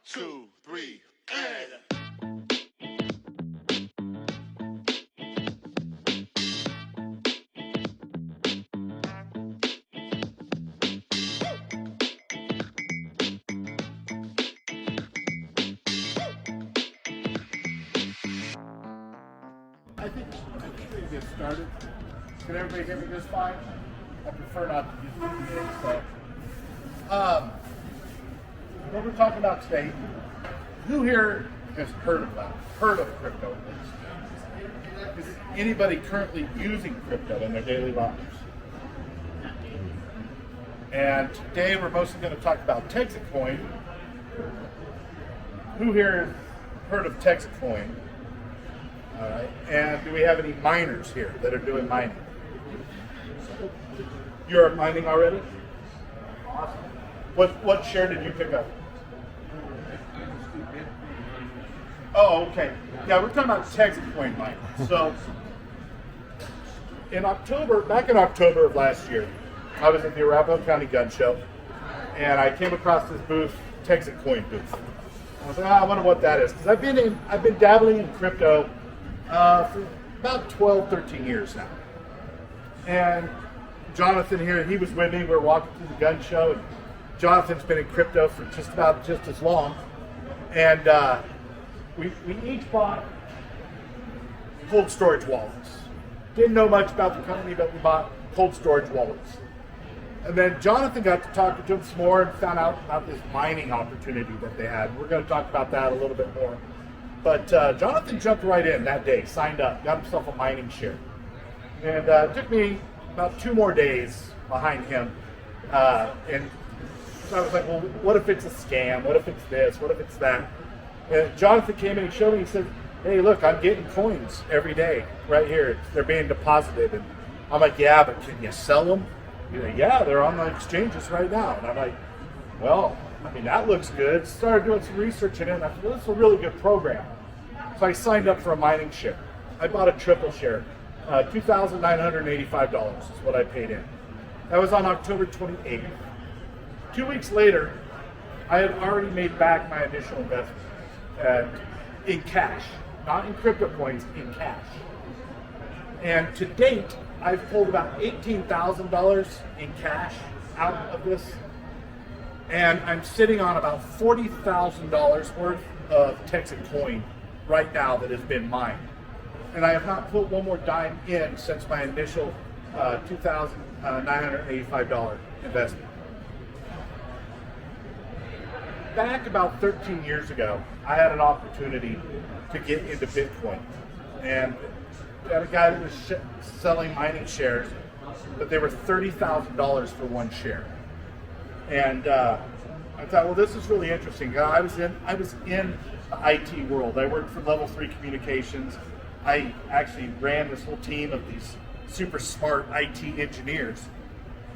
2, 3, and. I think we can get started. Can everybody hear me just fine? I prefer not to use VPN, so. What we're talking about today, who here has heard of that? Heard of crypto? Is anybody currently using crypto in their daily lives? And today we're mostly going to talk about TEXIT coin. Who here has heard of TEXIT coin? All right. And do we have any miners here that are doing mining? You're mining already? Awesome. What share did you pick up? Oh, okay. Yeah, we're talking about TEXIT coin mining. So, back in October of last year, I was at the Arapahoe County Gun Show, and I came across this booth, TEXIT coin booth. I was like, I wonder what that is, because I've been dabbling in crypto for about 12, 13 years now. And Jonathan here, he was with me. We were walking through the gun show, and Jonathan's been in crypto for just as long. And we each bought cold storage wallets. Didn't know much about the company, but we bought cold storage wallets. And then Jonathan got to talk to him some more and found out about this mining opportunity that they had. We're going to talk about that a little bit more. But Jonathan jumped right in that day, signed up, got himself a mining share. And it took me about 2 more days behind him. And so I was like, well, what if it's a scam? What if it's this? What if it's that? And Jonathan came in and showed me, he said, hey, look, I'm getting coins every day right here. They're being deposited. And I'm like, yeah, but can you sell them? He's like, yeah, they're on the exchanges right now. And I'm like, well, I mean, that looks good. Started doing some research in it, and I thought, well, this is a really good program. So I signed up for a mining share. I bought a triple share. $2,985 is what I paid in. That was on October 28th. 2 weeks later, I had already made back my initial investment in cash, not in crypto coins, in cash. And to date, I've pulled about $18,000 in cash out of this, and I'm sitting on about $40,000 worth of TEXIT coin right now that has been mined. And I have not put one more dime in since my initial $2,985 investment. Back about 13 years ago, I had an opportunity to get into Bitcoin. And I had a guy that was selling mining shares, but they were $30,000 for one share. And I thought, well, this is really interesting. I was in the IT world. I worked for Level 3 Communications. I actually ran this whole team of these super smart IT engineers.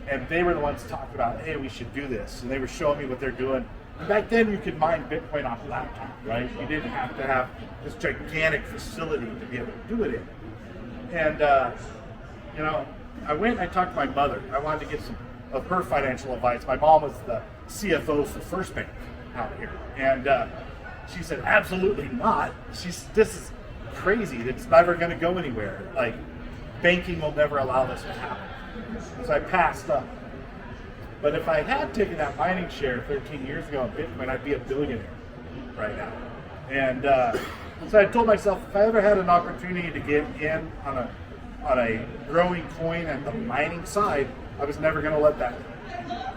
And they were the ones talking about, hey, we should do this. And they were showing me what they're doing. And back then, you could mine Bitcoin off a laptop, right? You didn't have to have this gigantic facility to be able to do it in. And, I went and I talked to my mother. I wanted to get some of her financial advice. My mom was the CFO for First Bank out here. And she said, absolutely not. This is crazy. It's never going to go anywhere. Like, banking will never allow this to happen. So I passed up. But if I had taken that mining share 13 years ago in Bitcoin, I'd be a billionaire right now. And so I told myself, if I ever had an opportunity to get in on a growing coin and the mining side, I was never going to let that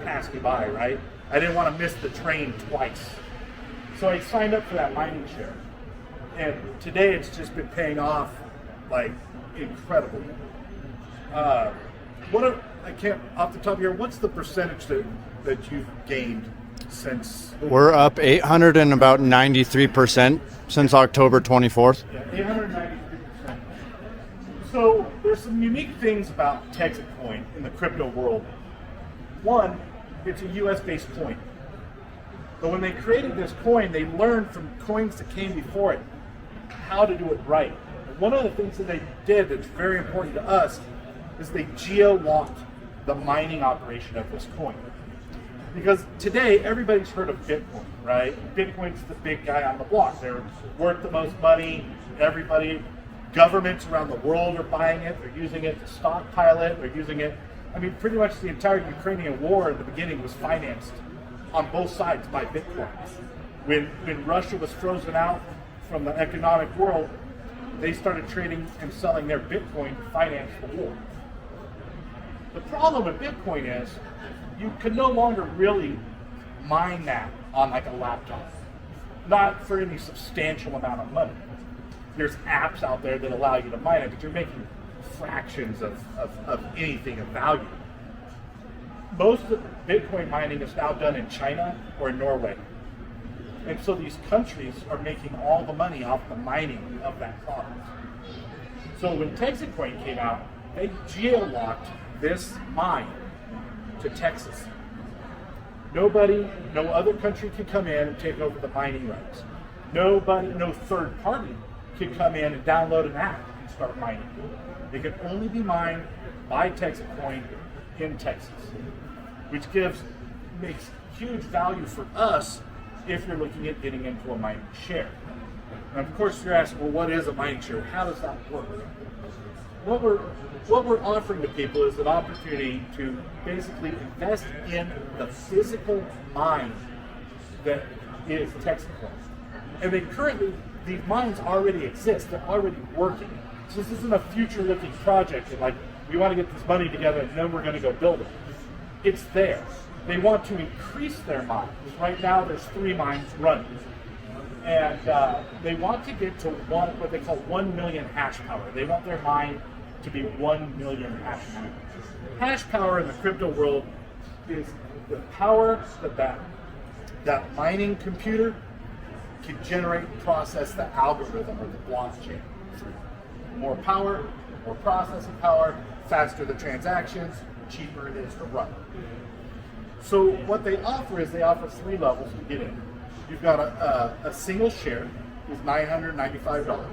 pass me by, right? I didn't want to miss the train twice. So I signed up for that mining share. And today it's just been paying off like incredibly. I can't, off the top of your, what's the percentage that you've gained since? We're up 893% since October 24th. Yeah, 893%. So there's some unique things about TEXIT coin in the crypto world. One, it's a US-based coin. But when they created this coin, they learned from coins that came before it how to do it right. One of the things that they did that's very important to us is they geo-locked the mining operation of this coin. Because today, everybody's heard of Bitcoin, right? Bitcoin's the big guy on the block. They're worth the most money. Governments around the world are buying it. They're using it to stockpile it. They're using it. I mean, pretty much the entire Ukrainian war in the beginning was financed on both sides by Bitcoin. When Russia was frozen out from the economic world, they started trading and selling their Bitcoin to finance the war. The problem with Bitcoin is you can no longer really mine that on like a laptop, not for any substantial amount of money. There's apps out there that allow you to mine it, but you're making fractions of anything of value. Most of the Bitcoin mining is now done in China or in Norway. And so these countries are making all the money off the mining of that product. So when TEXIT coin came out, they geo-locked this mine to Texas. No other country can come in and take over the mining rights. No third party can come in and download an app and start mining. They can only be mined by TEXIT coin in Texas, which makes huge value for us if you're looking at getting into a mining share. And of course, you're asking, well, what is a mining share? How does that work? What we're offering to people is an opportunity to basically invest in the physical mine that is TEXIT coin. And these mines already exist. They're already working. So this isn't a future-looking project and like, we want to get this money together and then we're going to go build it. It's there. They want to increase their mines. Right now, there's 3 mines running. And they want to get to what they call 1 million hash power. They want their mine to be 1 million hash power. Hash power in the crypto world is the power that mining computer can generate and process the algorithm or the blockchain. More power, more processing power, faster the transactions, cheaper it is to run. So what they offer is they offer 3 levels to get in. You've got a single share is $995.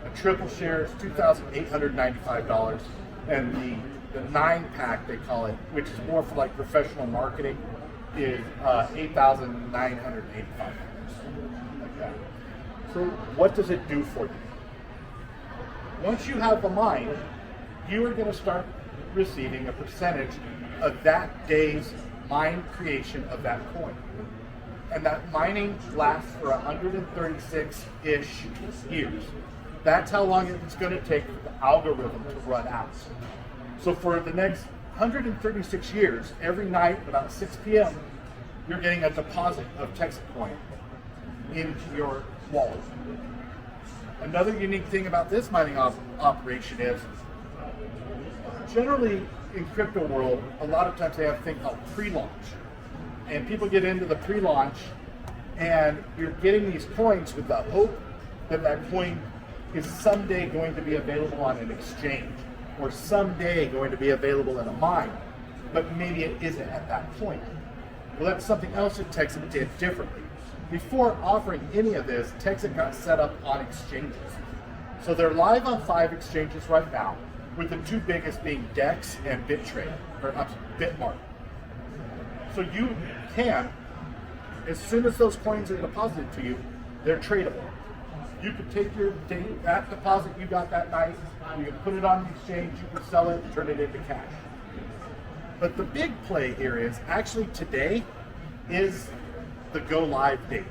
A triple share is $2,895, and the 9-pack they call it, which is more for like professional marketing, is $8,985. Like that. So what does it do for you? Once you have the mine, you are going to start receiving a percentage of that day's mine creation of that coin. And that mining lasts for 136-ish years. That's how long it's going to take for the algorithm to run out. So for the next 136 years, every night about 6 p.m., you're getting a deposit of TEXIT coin into your wallet. Another unique thing about this mining operation is, generally in crypto world, a lot of times they have a thing called pre-launch. And people get into the pre-launch and you're getting these coins with the hope that that coin is someday going to be available on an exchange or someday going to be available in a mine, but maybe it isn't at that point. Well, that's something else that TEXIT did differently. Before offering any of this, TEXIT got set up on exchanges. So they're live on 5 exchanges right now, with the 2 biggest being DEX and Bitmart. So you can, as soon as those coins are deposited to you, they're tradable. You can take that deposit you got that night, you can put it on the exchange, you can sell it, and turn it into cash. But the big play here is, actually today is the go live date.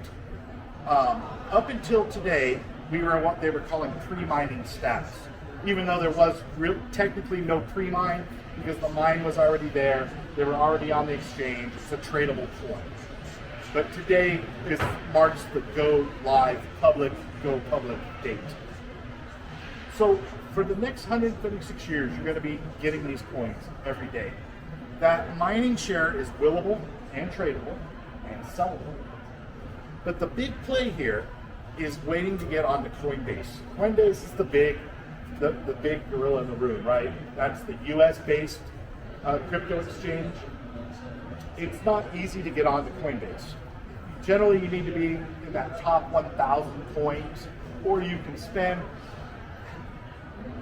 Up until today, we were what they were calling pre-mining status. Even though there was technically no pre-mine, because the mine was already there, they were already on the exchange, it's a tradable coin. But today marks the go public date. So for the next 136 years, you're going to be getting these coins every day. That mining share is willable and tradable and sellable. But the big play here is waiting to get onto Coinbase. Coinbase is the big gorilla in the room, right? That's the US-based crypto exchange. It's not easy to get onto Coinbase. Generally, you need to be in that top 1,000 coins, or you can spend,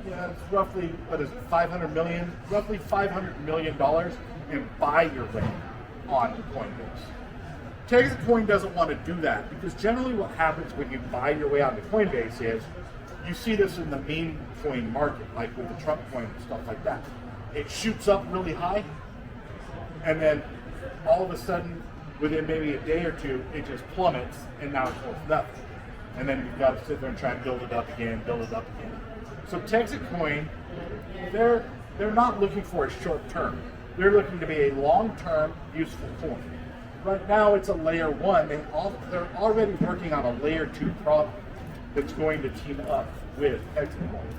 it's roughly, roughly $500 million and buy your way on Coinbase. TEXIT Coin doesn't want to do that because generally what happens when you buy your way onto Coinbase is you see this in the meme coin market, like with the Trump coin and stuff like that. It shoots up really high, and then all of a sudden, within maybe a day or two, it just plummets, and now it's worth nothing. And then you've got to sit there and try and build it up again, build it up again. So TEXIT Coin, they're not looking for a short term. They're looking to be a long-term, useful coin. Right now, it's a layer 1. They're already working on a layer 2 product that's going to team up with TEXIT Coin.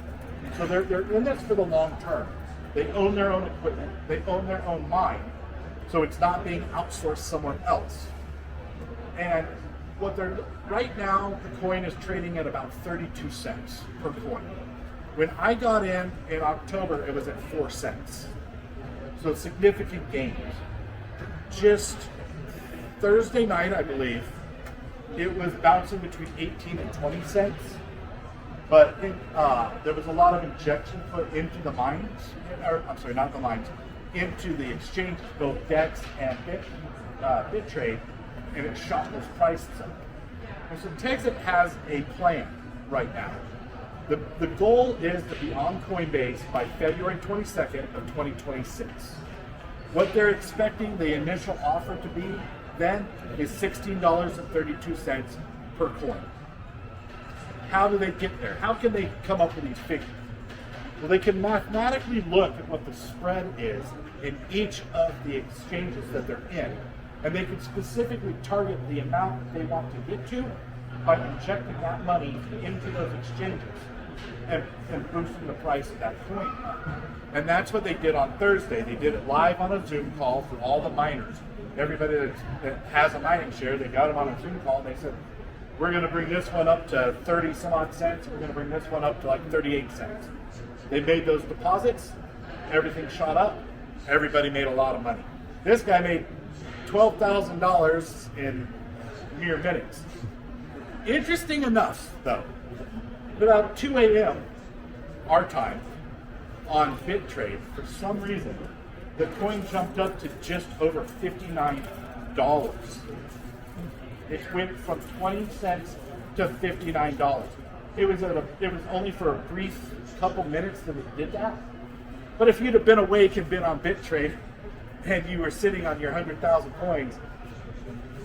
So they're in this for the long term. They own their own equipment. They own their own mine. So it's not being outsourced somewhere else. And right now, the coin is trading at about 32 cents per coin. When I got in October, it was at 4 cents. So significant gains. Just Thursday night, I believe, it was bouncing between 18 and 20 cents. But there was a lot of injection put into the mines, not the mines, into the exchanges, both DEX and BitTrade, and it shot those prices up. And so TEXIT has a plan right now. The goal is to be on Coinbase by February 22nd of 2026. What they're expecting the initial offer to be then is $16.32 per coin. How do they get there? How can they come up with these figures? Well, they can mathematically look at what the spread is in each of the exchanges that they're in, and they can specifically target the amount that they want to get to by injecting that money into those exchanges and boosting the price of that coin up. And that's what they did on Thursday. They did it live on a Zoom call for all the miners. Everybody that has a mining share, they got them on a Zoom call, and they said, we're going to bring this one up to 30 some odd cents, we're going to bring this one up to like 38 cents. They made those deposits, everything shot up, everybody made a lot of money. This guy made $12,000 in mere minutes. Interesting enough, though, about 2 a.m. our time on BitTrade, for some reason, the coin jumped up to just over $59. It went from 20 cents to $59. It was only for a brief couple minutes that it did that. But if you'd have been awake and been on BitTrade and you were sitting on your 100,000 coins,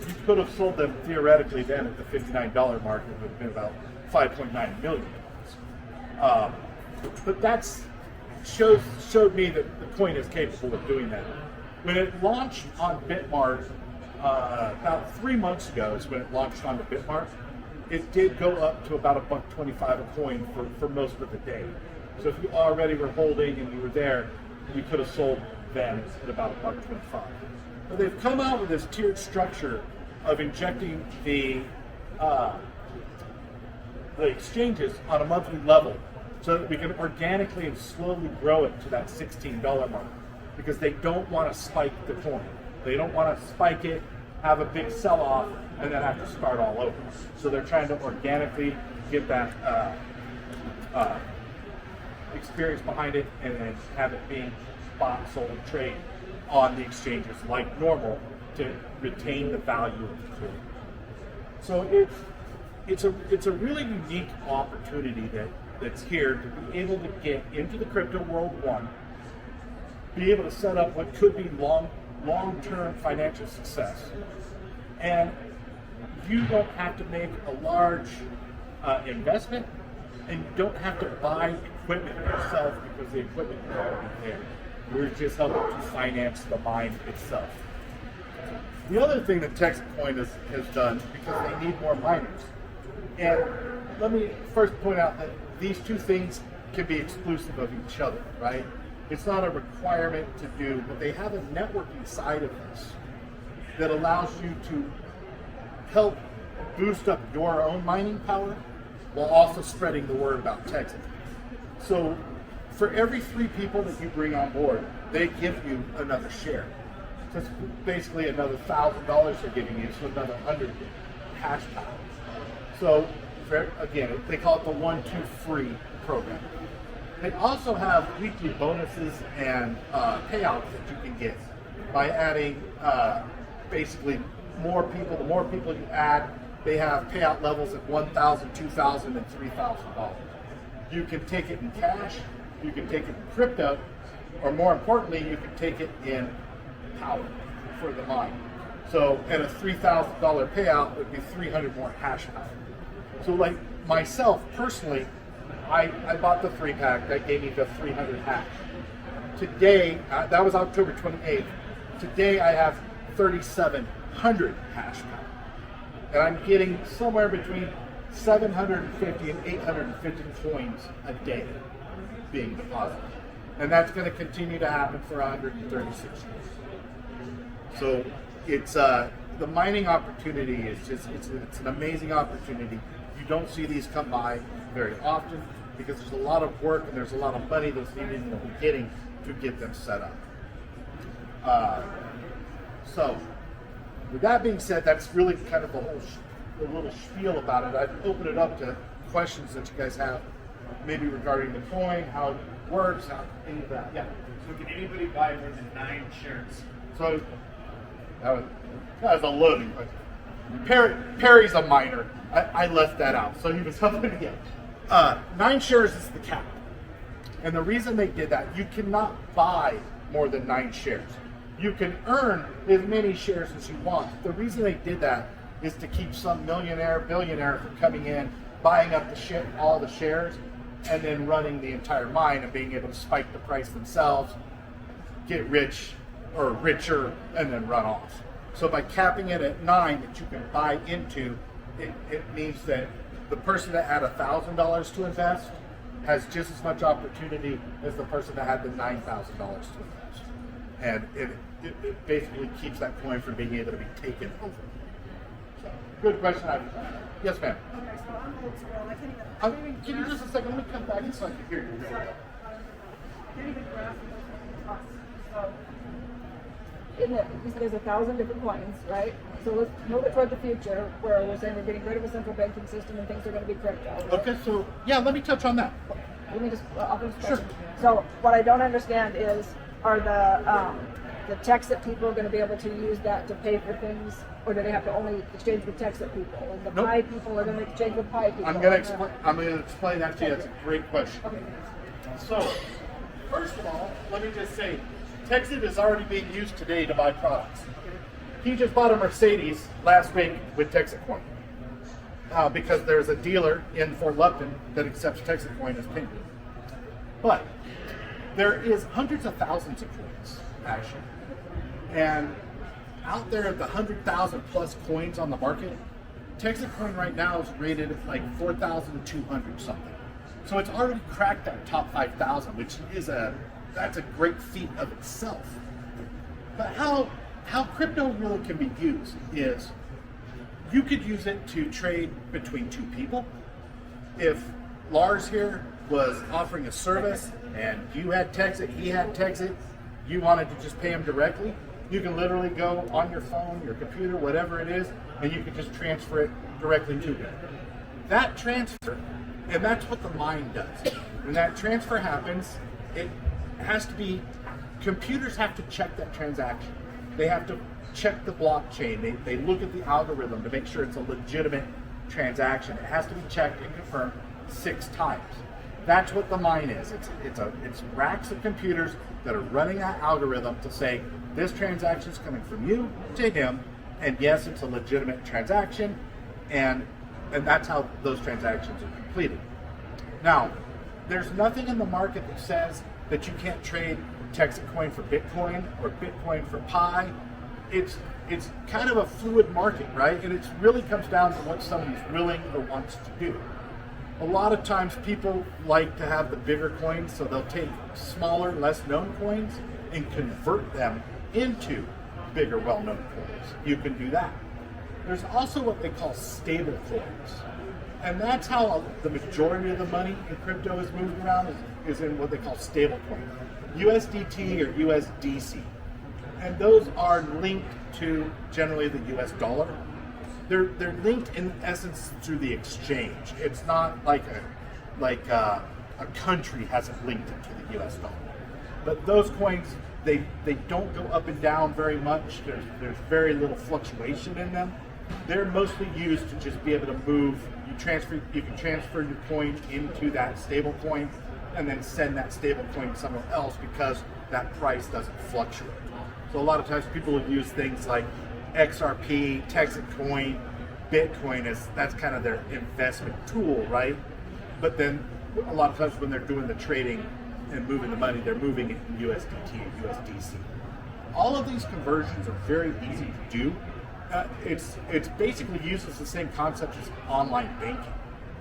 you could have sold them theoretically then at the $59 mark. It would have been about $5.9 million. But that's showed me that the coin is capable of doing that. When it launched on Bitmart, about 3 months ago is when it launched on the Bitmart, it did go up to about $1.25 a coin for most of the day. So if you already were holding and you were there, you could have sold then at about $1.25. But they've come out with this tiered structure of injecting the exchanges on a monthly level so that we can organically and slowly grow it to that $16 mark, because they don't want to spike the coin. They don't want to spike it, have a big sell-off, and then have to start all over. So they're trying to organically get that experience behind it, and then have it being bought, sold, and trade on the exchanges like normal to retain the value of the coin. So it's a really unique opportunity that's here to be able to get into the crypto world, one, be able to set up what could be long-term financial success, and you don't have to make a large investment, and you don't have to buy equipment yourself because the equipment is already there. We're just helping to finance the mine itself. The other thing that TEXIT Coin has done, because they need more miners, and let me first point out that these two things can be exclusive of each other, right? It's not a requirement to do, but they have a networking side of this that allows you to help boost up your own mining power while also spreading the word about TEXIT. So for every 3 people that you bring on board, they give you another share. So it's basically another $1,000 they're giving you, so another 100 hash power. So again, they call it the 1-2 free program. They also have weekly bonuses and payouts that you can get by adding basically more people. The more people you add, they have payout levels at $1,000, $2,000, and $3,000. You can take it in cash, you can take it in crypto, or more importantly, you can take it in power for the mine. So at a $3,000 payout, it would be 300 more hash power. So like myself personally, I bought the 3-pack, that gave me the 300 hash. Today, that was October 28th. Today I have 3,700 hash power. And I'm getting somewhere between 750 and 850 coins a day being deposited. And that's going to continue to happen for 136 years. So it's the mining opportunity is just it's an amazing opportunity. You don't see these come by very often because there's a lot of work and there's a lot of money that's needed in the beginning to get them set up. So with that being said, that's really kind of the little spiel about it. I've opened it up to questions that you guys have, maybe regarding the coin, how it works, how any of that. Yeah. So can anybody buy more than 9 shares? So that was a loading question. Perry's a miner. I left that out, so he was helping me out. 9 shares is the cap. And the reason they did that, you cannot buy more than 9 shares. You can earn as many shares as you want. The reason they did that is to keep some millionaire, billionaire from coming in, buying up all the shares, and then running the entire mine and being able to spike the price themselves, get rich or richer, and then run off. So by capping it at 9 that you can buy into, it means that the person that had $1,000 to invest has just as much opportunity as the person that had the $9,000 to invest. And it basically keeps that coin from being able to be taken over. So, good question. Yes, ma'am. Okay, so I'm old school. I can't even. Give me just a second. Let me come back so I can hear you. Can't even grasp what so, you said there's 1,000 different coins, right? So let's move it toward the future, where we're saying we're getting rid of a central banking system and things are going to be crypto. Right? Okay, so yeah, let me touch on that. Let me just. I'll finish the Sure. question. So what I don't understand is, are the TEXIT people going to be able to use that to pay for things, or do they have to only exchange with TEXIT people? And the Nope. Pi people are going to exchange with Pi people. I'm going to explain that to you. That's a great question. Okay. So, first of all, let me just say, TEXIT is already being used today to buy products. He just bought a Mercedes last week with TEXIT coin because there's a dealer in Fort Lupton that accepts TEXIT coin as payment. But there is hundreds of thousands of coins, actually. And out there of the 100,000 plus coins on the market, TEXIT coin right now is rated at like 4,200 something. So it's already cracked that top 5,000, which is that's a great feat of itself. But how crypto really can be used is you could use it to trade between two people. If Lars here was offering a service and you had TEXIT, he had TEXIT, you wanted to just pay him directly, you can literally go on your phone, your computer, whatever it is, and you can just transfer it directly to him. That transfer, and that's what the mine does. When that transfer happens, it has to be, computers have to check that transaction. They have to check the blockchain. They look at the algorithm to make sure it's a legitimate transaction. It has to be checked and confirmed 6 times. That's what the mine is. It's racks of computers that are running that algorithm to say this transaction is coming from you to him, and yes, it's a legitimate transaction, and that's how those transactions are completed. Now, there's nothing in the market that says that you can't trade TEXIT coin for Bitcoin or Bitcoin for Pi. It's kind of a fluid market, right? And it really comes down to what somebody's willing or wants to do. A lot of times people like to have the bigger coins, so they'll take smaller, less known coins and convert them into bigger, well-known coins. You can do that. There's also what they call stable coins. And that's how the majority of the money in crypto is moved around, is in what they call stable coins. USDT or USDC. And those are linked to generally the US dollar. They're linked in essence through the exchange. It's not like a country hasn't linked it to the US dollar. But those coins, they don't go up and down very much. There's very little fluctuation in them. They're mostly used to just be able to move. You can transfer your coin into that stable coin and then send that stable coin somewhere else because that price doesn't fluctuate. So a lot of times people will use things like XRP, TEXIT coin, Bitcoin that's kind of their investment tool, right? But then a lot of times when they're doing the trading and moving the money, they're moving it in USDT and USDC. All of these conversions are very easy to do. It's basically uses the same concept as online banking.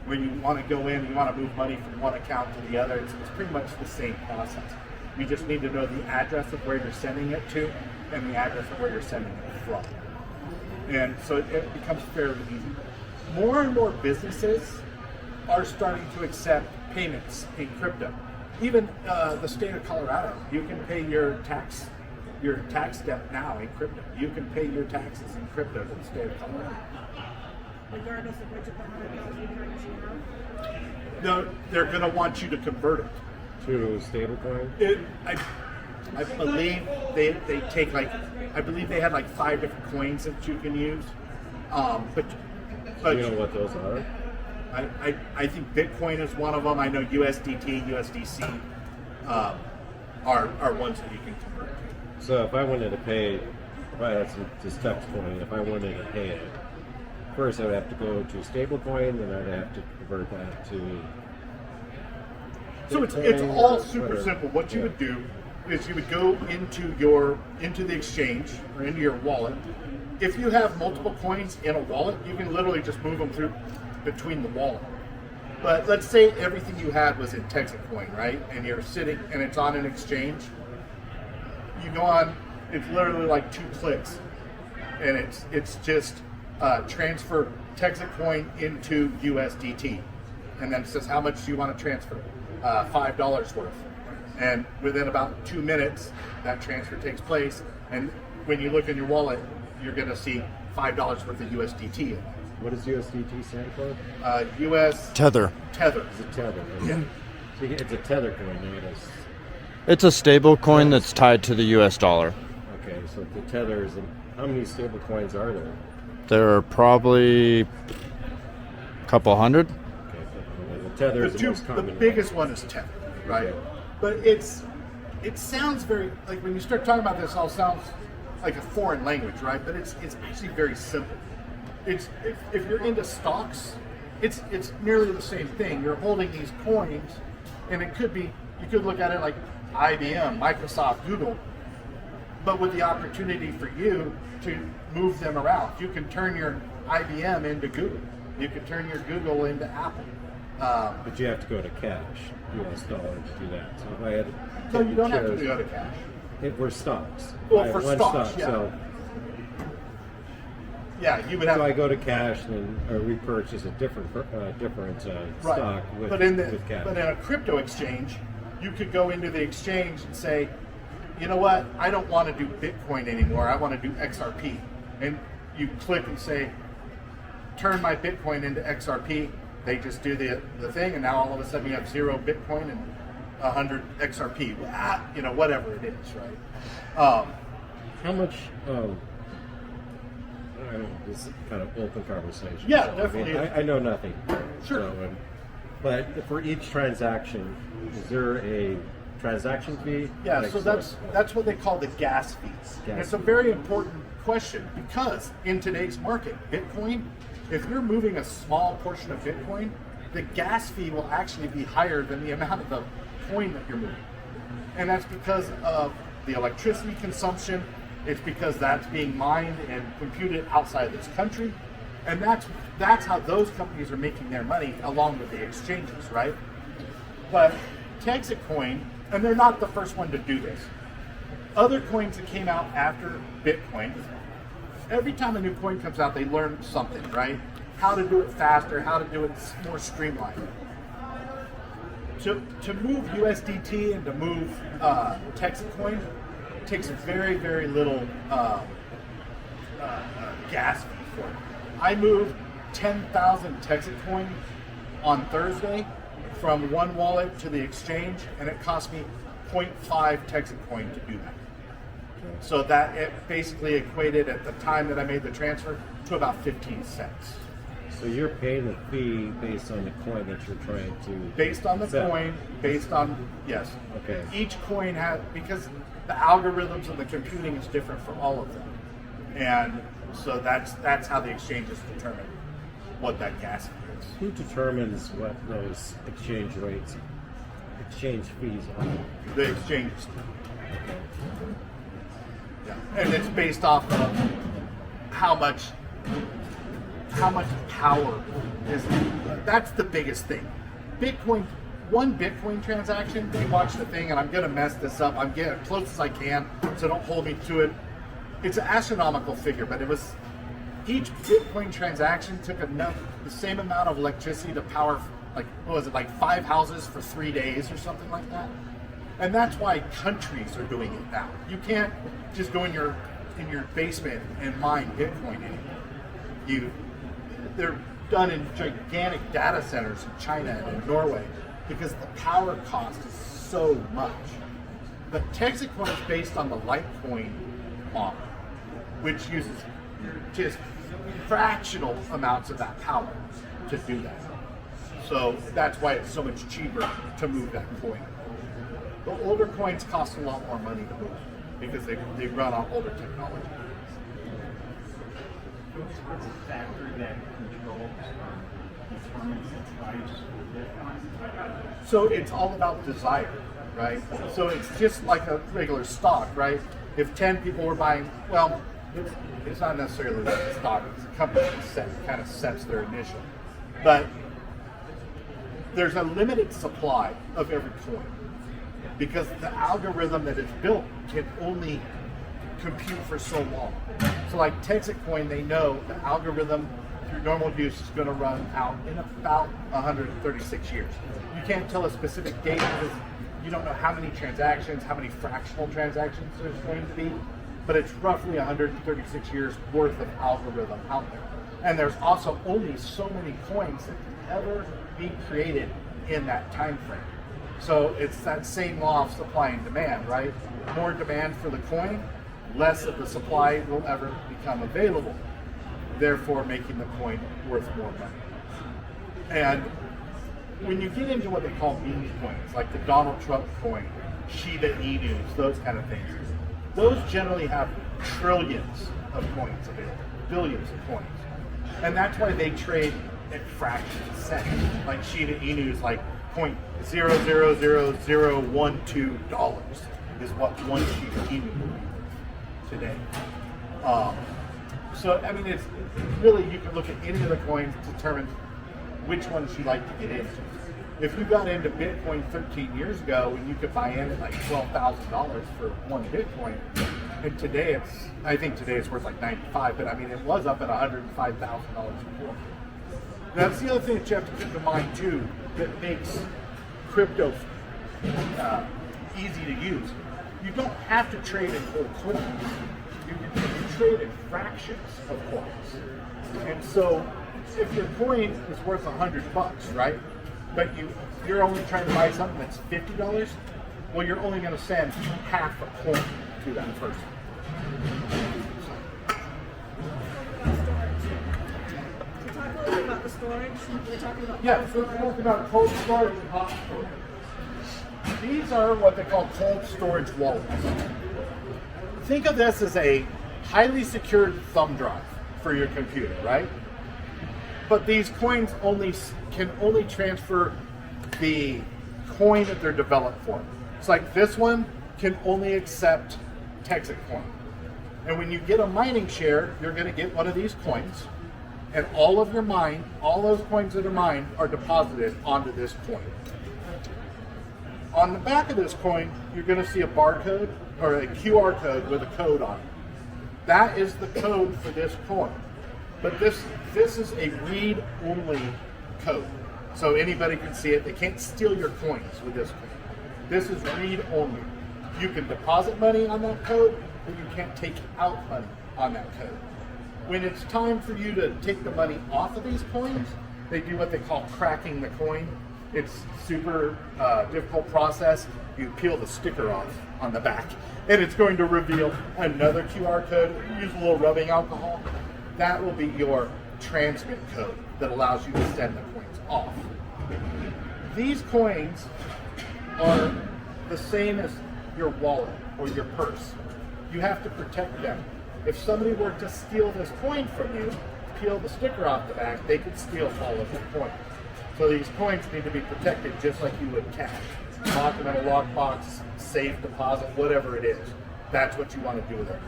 When you want to go in, you want to move money from one account to the other, it's pretty much the same process. You just need to know the address of where you're sending it to and the address of where you're sending it from. And so it becomes fairly easy. More and more businesses are starting to accept payments in crypto. Even the state of Colorado, you can pay your tax debt now in crypto. You can pay your taxes in crypto to the state of Colorado. Regardless of which of the 100,000 currency you have? No, they're going to want you to convert it. To stablecoin? I believe they take I believe they had 5 different coins that you can use. But Do you know what those are? I think Bitcoin is one of them. I know USDT, USDC are ones that you can convert to. So if I wanted to pay, if I had this text coin, if I wanted to pay it, first I would have to go to stablecoin, then I'd have to convert that to. So it's all super simple. What you would do is you would go into the exchange or into your wallet. If you have multiple coins in a wallet, you can literally just move them through between the wallet. But let's say everything you had was in TEXIT coin, right? And you're sitting and it's on an exchange. You go on, it's literally 2 clicks, and it's just transfer TEXIT coin into USDT, and then it says how much do you want to transfer, $5 worth, and within about 2 minutes that transfer takes place, and when you look in your wallet, you're going to see $5 worth of USDT in there. What does USDT stand for? US Tether. Tether. It's a tether. Yeah. So it's a tether coin, not a. It's a stable coin that's tied to the US dollar. Okay, so the tethers, and how many stable coins are there? There are probably a couple hundred. Okay, so the tether is the most The common. biggest one is Tether, right? Okay. But it sounds very, when you start talking about this, it all sounds like a foreign language, right? But it's actually very simple. It's if you're into stocks, it's nearly the same thing. You're holding these coins, and you could look at it like IBM, Microsoft, Google, but with the opportunity for you to move them around. You can turn your IBM into Google. You can turn your Google into Apple. But you have to go to cash, US dollar, to do that. So if I had So you don't have to shares- go to cash. It were stocks. Well, I for had one stocks, stock, yeah. so Yeah, you would have. I go to cash and repurchase a different stock with, but in with cash. a crypto exchange, you could go into the exchange and say, you know what, I don't want to do Bitcoin anymore. I want to do XRP, and you click and say, turn my Bitcoin into XRP. They just do the thing, and now all of a sudden you have 0 Bitcoin and 100 XRP. Whatever it is, right? How much? I don't know, this is kind of open conversation. Yeah, so, definitely. I know nothing. Sure. So, but for each transaction, is there a transaction fee? Yeah, Like, so that's what they call the gas fees. And it's a very important question because in today's market, Bitcoin, if you're moving a small portion of Bitcoin, the gas fee will actually be higher than the amount of the coin that you're moving. And that's because of the electricity consumption. It's because that's being mined and computed outside of this country. And that's how those companies are making their money along with the exchanges, right? But TEXIT coin, and they're not the first one to do this. Other coins that came out after Bitcoin, every time a new coin comes out, they learn something, right? How to do it faster, how to do it more streamlined. To move USDT and to move TEXIT coin takes very, very little gas fee for it. I moved 10,000 TEXIT coin on Thursday from one wallet to the exchange, and it cost me 0.5 TEXIT coin to do that. So that it basically equated at the time that I made the transfer to about 15 cents. So you're paying the fee based on the coin that you're trying to. Based on the sell. coin, based on, yes. Okay. Each coin has, because the algorithms and the computing is different for all of them. And so that's how the exchanges determine what that gas fee is. Who determines what those exchange fees are? The exchanges. Yeah. And it's based off of how much power is. That's the biggest thing. One Bitcoin transaction, you watch the thing, and I'm going to mess this up. I'm getting as close as I can, so don't hold me to it. It's an astronomical figure, but it was each Bitcoin transaction took the same amount of electricity to power, like, what was it, like 5 houses for 3 days or something like that. And that's why countries are doing it now. You can't just go in your basement and mine Bitcoin anymore. They're done in gigantic data centers in China and in Norway because the power cost is so much. The TEXIT coin is based on the Litecoin model, which uses just fractional amounts of that power to do that. So that's why it's so much cheaper to move that coin. The older coins cost a lot more money to move because they run on older technology. What's a factor that controls determines the price of Bitcoin? So it's all about desire, right? So it's just like a regular stock, right? If 10 people were buying, well, it's not necessarily like a stock, it's a company that kind of sets their initial. But there's a limited supply of every coin because the algorithm that it's built can only compute for so long. So like TEXIT coin, they know the algorithm through normal use is going to run out in about 136 years. You can't tell a specific date because you don't know how many transactions, how many fractional transactions there's going to be, but it's roughly 136 years worth of algorithm out there. And there's also only so many coins that can ever be created in that time frame. So it's that same law of supply and demand, right? More demand for the coin, less of the supply will ever become available, therefore making the coin worth more money. And when you get into what they call meme coins, like the Donald Trump coin, Shiba Inus, those kind of things, those generally have trillions of coins available, billions of coins. And that's why they trade at fractions of cents. Like Shiba Inu is like $0.00012 is what one Shiba Inu would be today. So I mean, it's really, you can look at any of the coins to determine which ones you like to get into. If you got into Bitcoin 13 years ago and you could buy in at like $12,000 for one Bitcoin, and today I think today it's worth like 95, but I mean it was up at $105,000 before. That's the other thing that you have to keep in mind too that makes crypto easy to use. You don't have to trade in whole coins. You can trade in fractions of coins. And so if your coin is worth $100, right? But you're only trying to buy something that's $50, well, you're only going to send half a coin to that person. To talk a little bit about the storage, we're talking about Yeah, so we're talking about cold storage and hot storage. These are what they call cold storage wallets. Think of this as a highly secured thumb drive for your computer, right? But these coins can only transfer the coin that they're developed for. It's like this one can only accept TEXIT coin. And when you get a mining share, you're going to get one of these coins, and all those coins that are mined are deposited onto this coin. On the back of this coin, you're going to see a barcode or a QR code with a code on it. That is the code for this coin. But this is a read-only code. So anybody can see it. They can't steal your coins with this coin. This is read-only. You can deposit money on that code, but you can't take out money on that code. When it's time for you to take the money off of these coins, they do what they call cracking the coin. It's super difficult process. You peel the sticker off on the back, and it's going to reveal another QR code. Use a little rubbing alcohol. That will be your transmit code that allows you to send the coins off. These coins are the same as your wallet or your purse. You have to protect them. If somebody were to steal this coin from you, peel the sticker off the back, they could steal all of your coins. So these coins need to be protected just like you would cash. Lock them in a lockbox, safe deposit, whatever it is. That's what you want to do with it.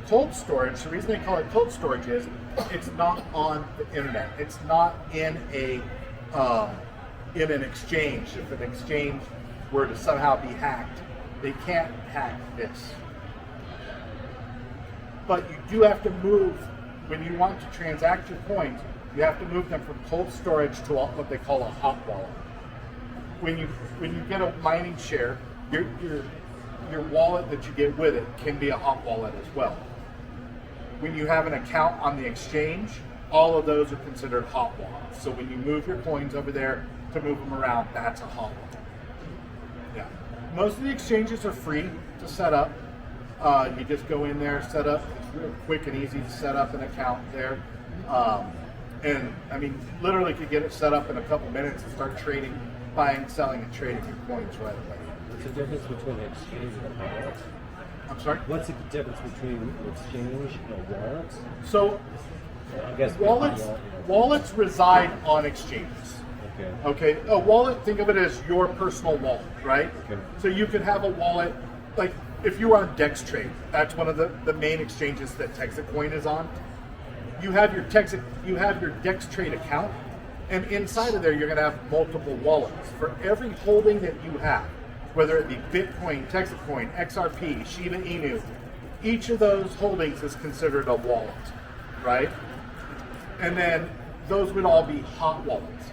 Cold storage, the reason they call it cold storage is it's not on the internet. It's not in an exchange. If an exchange were to somehow be hacked, they can't hack this. But you do have to move, when you want to transact your coins, you have to move them from cold storage to what they call a hot wallet. When you get a mining share, your wallet that you get with it can be a hot wallet as well. When you have an account on the exchange, all of those are considered hot wallets. So when you move your coins over there to move them around, that's a hot wallet. Yeah. Most of the exchanges are free to set up. You just go in there, set up. It's real quick and easy to set up an account there. And I mean, literally could get it set up in a couple minutes and start trading, buying, selling, and trading your coins right away. What's the difference between an exchange and a wallet? I'm sorry? What's the difference between an exchange and a wallet? So I guess wallets reside on exchanges. Okay. A wallet, think of it as your personal wallet, right? Okay. So you could have a wallet, like if you were on DexTrade, that's one of the main exchanges that TEXIT coin is on. You have your DexTrade account, and inside of there you're going to have multiple wallets for every holding that you have, whether it be Bitcoin, TEXIT coin, XRP, Shiba Inu. Each of those holdings is considered a wallet, right? And then those would all be hot wallets.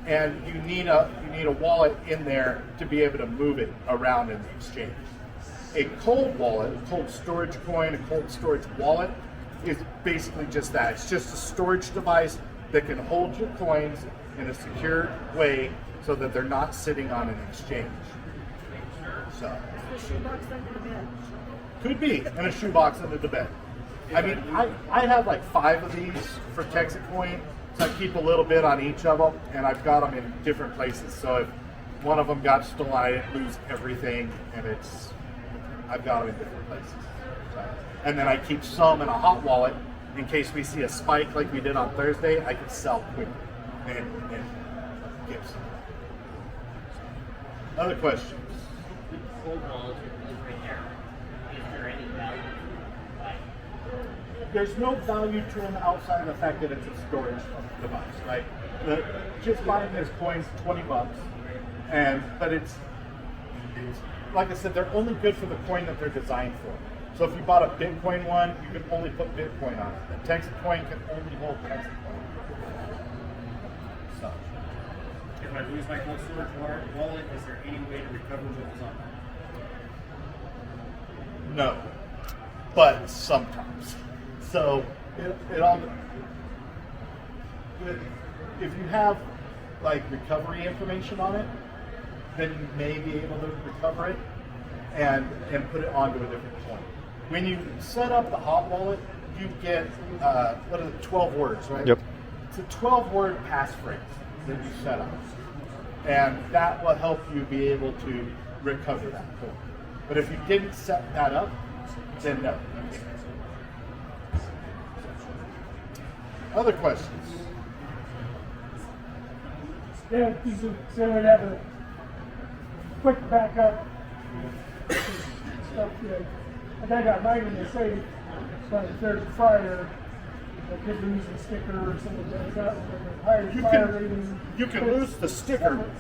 And you need a wallet in there to be able to move it around in the exchange. A cold wallet, a cold storage coin, a cold storage wallet is basically just that. It's just a storage device that can hold your coins in a secure way so that they're not sitting on an exchange. So The shoebox under the bed. could be in a shoebox under the bed. I mean, I have like 5 of these for TEXIT coin, so I keep a little bit on each of them, and I've got them in different places. So if one of them got stolen, I didn't lose everything, and I've got them in different places. So, and then I keep some in a hot wallet in case we see a spike like we did on Thursday. I can sell quickly and give some. Other questions? Cold wallet is right there. Is there any value? There's no value to them outside of the fact that it's a storage device, right? Just buying this coin's $20, but it's like I said, they're only good for the coin that they're designed for. So if you bought a Bitcoin one, you can only put Bitcoin on it. The TEXIT coin can only hold TEXIT coin. So, If I lose my cold storage wallet, is there any way to recover what was on it? no, but sometimes. So it all. If you have like recovery information on it, then you may be able to recover it and put it onto a different coin. When you set up the hot wallet, you get 12 words, right? Yep. It's a 12-word passphrase that you set up, and that will help you be able to recover that coin. But if you didn't set that up, then no. Other questions? Yeah, so we'd have a quick backup stuff. Like I got mine in the safe, but if there's a fire, I could lose the sticker or something like that. Higher fire rating. You can lose the sticker.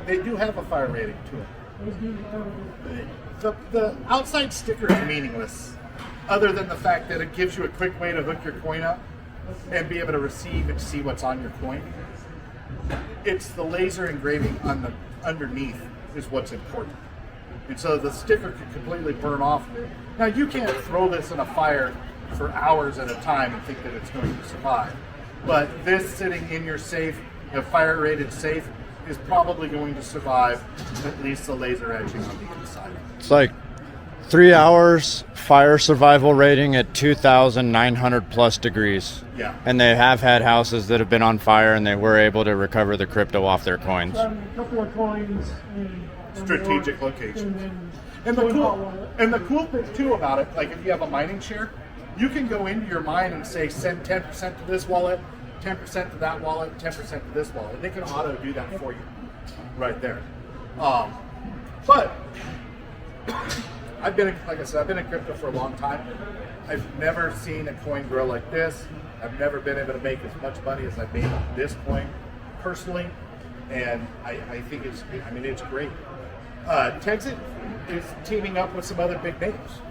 They do have a fire rating to it. The outside sticker is meaningless, other than the fact that it gives you a quick way to hook your coin up and be able to receive and see what's on your coin. It's the laser engraving on the underneath is what's important. And so the sticker could completely burn off. Now you can't throw this in a fire for hours at a time and think that it's going to survive. But this sitting in your safe, a fire rated safe, is probably going to survive at least the laser etching on the inside. It's like 3 hours fire survival rating at 2,900 plus degrees. Yeah. And they have had houses that have been on fire and they were able to recover the crypto off their coins. A couple of coins in Strategic location. and And the cool thing too about it, like if you have a mining share, you can go into your mine and say send 10% to this wallet, 10% to that wallet, 10% to this wallet. And they can auto do that for you right there. But I've been in crypto for a long time. I've never seen a coin grow like this. I've never been able to make as much money as I've made on this coin personally. And I think it's great. TEXIT is teaming up with some other big names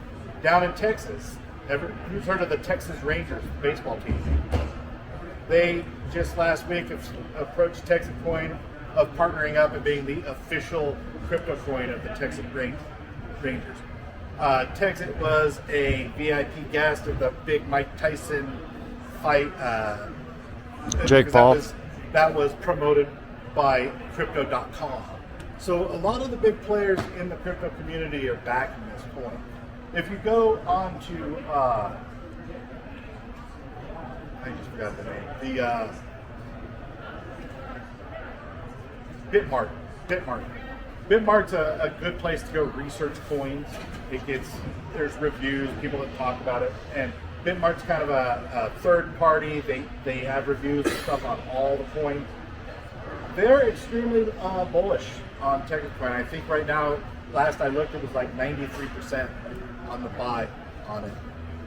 down in Texas. You've heard of the Texas Rangers baseball team? They just last week approached TEXIT Coin of partnering up and being the official crypto coin of the Texas Rangers. TEXIT was a VIP guest at the big Mike Tyson fight. Jake Paul. That was promoted by Crypto.com. So a lot of the big players in the crypto community are backing this coin. If you go on to, I just forgot the name, the Bitmart's a good place to go research coins. There's reviews, people that talk about it, and Bitmart's kind of a third party. They have reviews and stuff on all the coins. They're extremely bullish on TEXIT Coin. I think right now, last I looked, it was like 93% on the buy on it.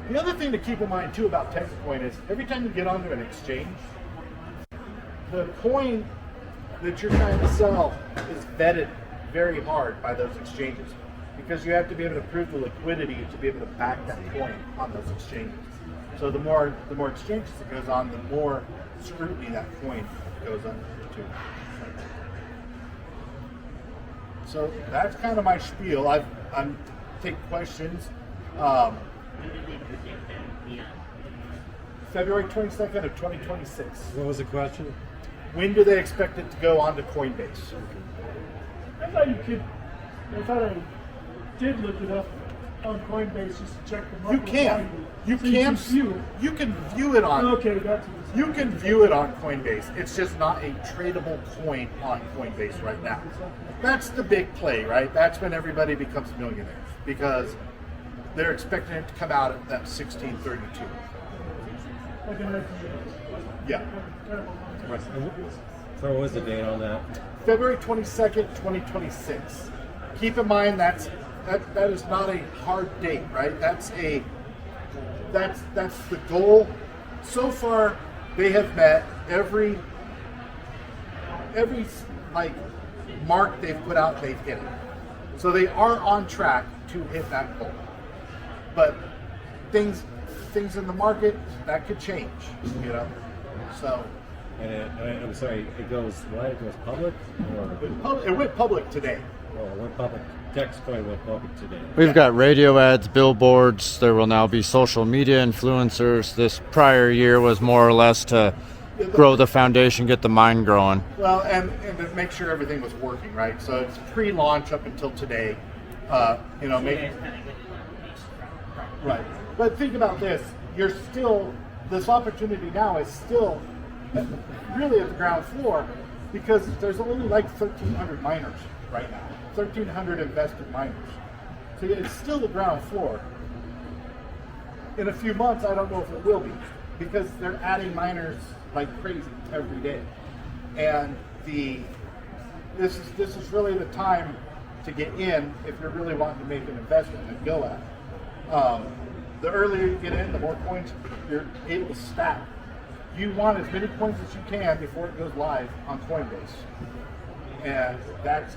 The other thing to keep in mind too about TEXIT Coin is every time you get onto an exchange, the coin that you're trying to sell is vetted very hard by those exchanges, because you have to be able to prove the liquidity to be able to back that coin on those exchanges. So the more exchanges it goes on, the more scrutiny that coin goes under too. So that's kind of my spiel. I'm take questions. February 22nd of 2026. What was the question? When do they expect it to go onto Coinbase? I thought I did look it up on Coinbase just to check them out. You can view it on. Okay, gotcha. You can view it on Coinbase. It's just not a tradable coin on Coinbase right now. That's the big play, right? That's when everybody becomes millionaires, because they're expecting it to come out at that 1632. Yeah. So what was the date on that? February 22nd, 2026. Keep in mind that is not a hard date, right? That's the goal. So far, they have met every like mark they've put out, they've hit it. So they are on track to hit that goal. But things in the market that could change, you know. So. And I'm sorry, it goes public? Or? It went public today. Oh, it went public. TXC Coin went public today. We've got radio ads, billboards. There will now be social media influencers. This prior year was more or less to grow the foundation, get the mine growing. Well, and to make sure everything was working, right? So it's pre-launch up until today. Right. But think about this. This opportunity now is still really at the ground floor, because there's only like 1,300 miners right now. 1,300 invested miners. So it's still the ground floor. In a few months, I don't know if it will be, because they're adding miners like crazy every day. And this is really the time to get in if you're really wanting to make an investment and go at it. The earlier you get in, the more coins you're able to stack. You want as many coins as you can before it goes live on Coinbase. And that's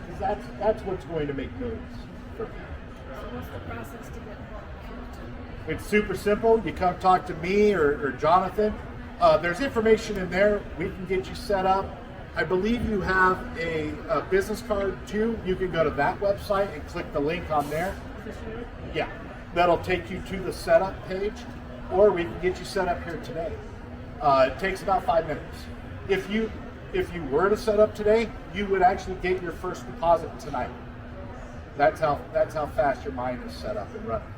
what's going to make millions for people. So what's the process to get involved? It's super simple. You come talk to me or Jonathan. There's information in there. We can get you set up. I believe you have a business card too. You can go to that website and click the link on there. Yeah, that'll take you to the setup page, or we can get you set up here today. It takes about 5 minutes. if you were to set up today, you would actually get your first deposit tonight. That's how fast your mine is set up and running.